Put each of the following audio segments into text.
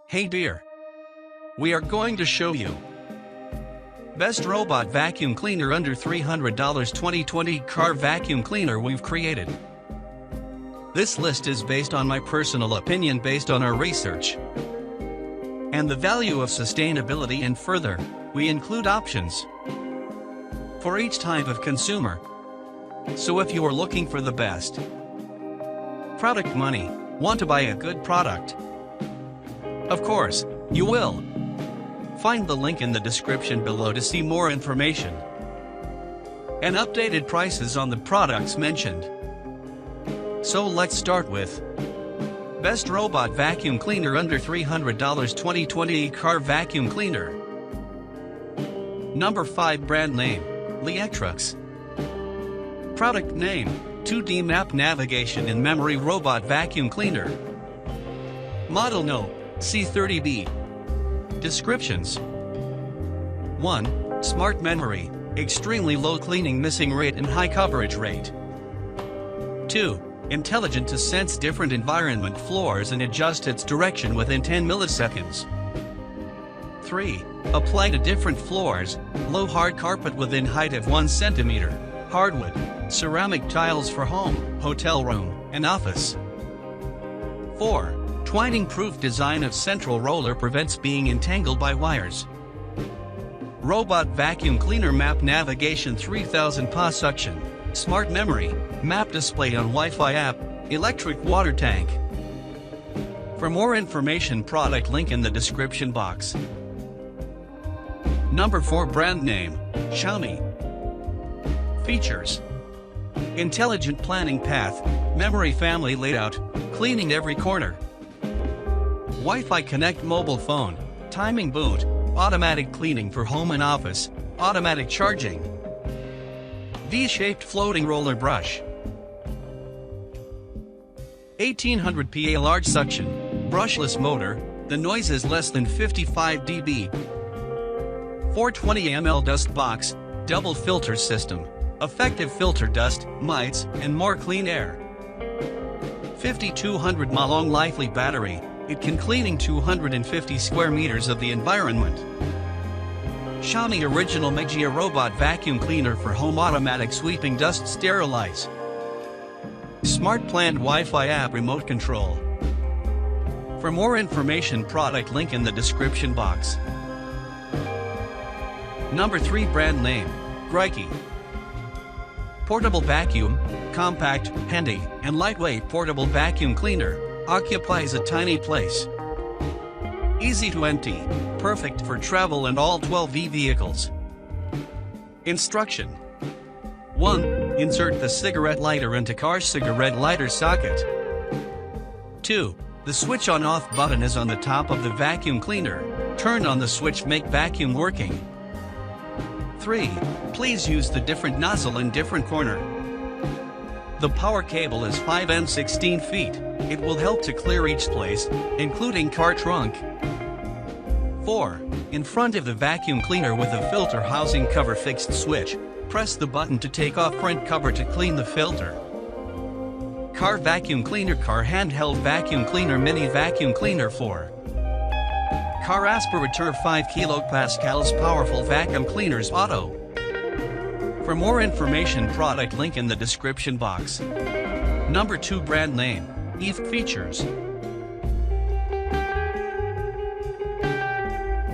Hey dear. We are going to show you best robot vacuum cleaner under $300 2020 car vacuum cleaner we've created. This list is based on my personal opinion based on our research and the value of sustainability, and further, we include options for each type of consumer. So if you are looking for the best product money, want to buy a good product, of course, you will find the link in the description below to see more information and updated prices on the products mentioned. So let's start with best robot vacuum cleaner under $300 2020 car vacuum cleaner. Number 5 brand name, LIECTROUX. Product name, 2D map navigation in memory robot vacuum cleaner. Model no, C30B. Descriptions: 1. Smart memory, extremely low cleaning missing rate and high coverage rate. 2. Intelligent to sense different environment floors and adjust its direction within 10 milliseconds. 3. Apply to different floors, low hard carpet within height of 1 centimeter, hardwood, ceramic tiles for home, hotel room, and office. 4. Twining-proof design of central roller prevents being entangled by wires. Robot vacuum cleaner map navigation 3000 PA suction, smart memory, map display on Wi-Fi app, electric water tank. For more information, product link in the description box. Number 4 brand name, XIAOMI. Features: intelligent planning path, memory family layout, cleaning every corner. Wi-Fi connect mobile phone, timing boot, automatic cleaning for home and office, automatic charging. V-shaped floating roller brush. 1800 PA large suction, brushless motor, the noise is less than 55 dB. 420 ml dust box, double filter system, effective filter dust, mites, and more clean air. 5200 mAh long lively battery. It can cleaning 250 square meters of the environment. XIAOMI original MIJIA robot vacuum cleaner for home automatic sweeping dust sterilize. Smart planned Wi-Fi app remote control. For more information, product link in the description box. Number 3 brand name, GRIKEY. Portable vacuum, compact, handy, and lightweight portable vacuum cleaner. Occupies a tiny place. Easy to empty, perfect for travel and all 12V vehicles. Instruction: 1. Insert the cigarette lighter into car cigarette lighter socket. 2. The switch on/off button is on the top of the vacuum cleaner. Turn on the switch, make vacuum working. 3. Please use the different nozzle in different corner. The power cable is 5 and 16 feet. It will help to clear each place, including car trunk. 4. In front of the vacuum cleaner with a filter housing cover fixed switch, press the button to take off front cover to clean the filter. Car vacuum cleaner, car handheld vacuum cleaner, mini vacuum cleaner. 4. Car aspirateur 5 kilopascals powerful vacuum cleaners auto. For more information, product link in the description box. Number 2 brand name, EVE. Features: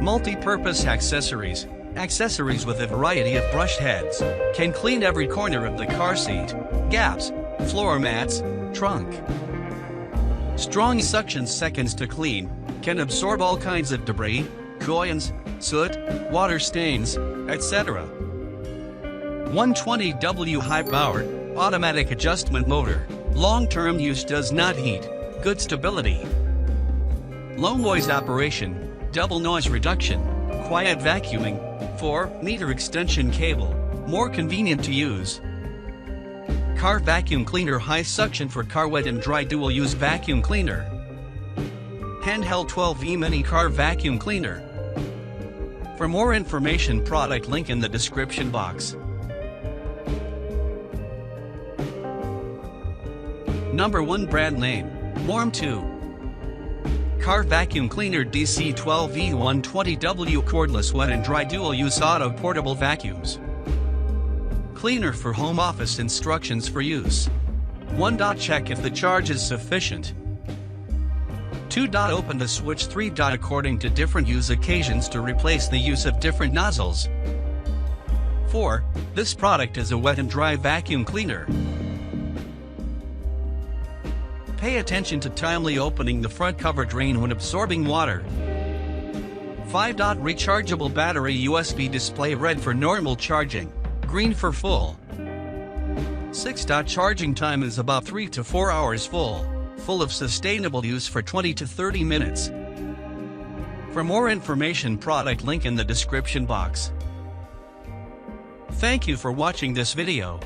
multi-purpose accessories. Accessories with a variety of brush heads. Can clean every corner of the car seat, gaps, floor mats, trunk. Strong suction, seconds to clean. Can absorb all kinds of debris, coins, soot, water stains, etc. 120W high-powered, automatic adjustment motor. Long-term use does not heat. Good stability. Low noise operation. Double noise reduction. Quiet vacuuming. 4 meter extension cable. More convenient to use. Car vacuum cleaner, high suction for car wet and dry dual use vacuum cleaner. Handheld 12V mini car vacuum cleaner. For more information, product link in the description box. Number 1 brand name, Warm 2. Car Vacuum Cleaner DC12V120W Cordless Wet and Dry Dual-Use Auto Portable Vacuums. Cleaner for home office. Instructions for use. 1. Check if the charge is sufficient. 2. Open the switch. 3. According to different use occasions to replace the use of different nozzles. 4. This product is a wet and dry vacuum cleaner. Pay attention to timely opening the front cover drain when absorbing water. 5. Rechargeable battery. USB display red for normal charging, green for full. 6. Charging time is about 3 to 4 hours full of sustainable use for 20 to 30 minutes. For more information, product link in the description box. Thank you for watching this video.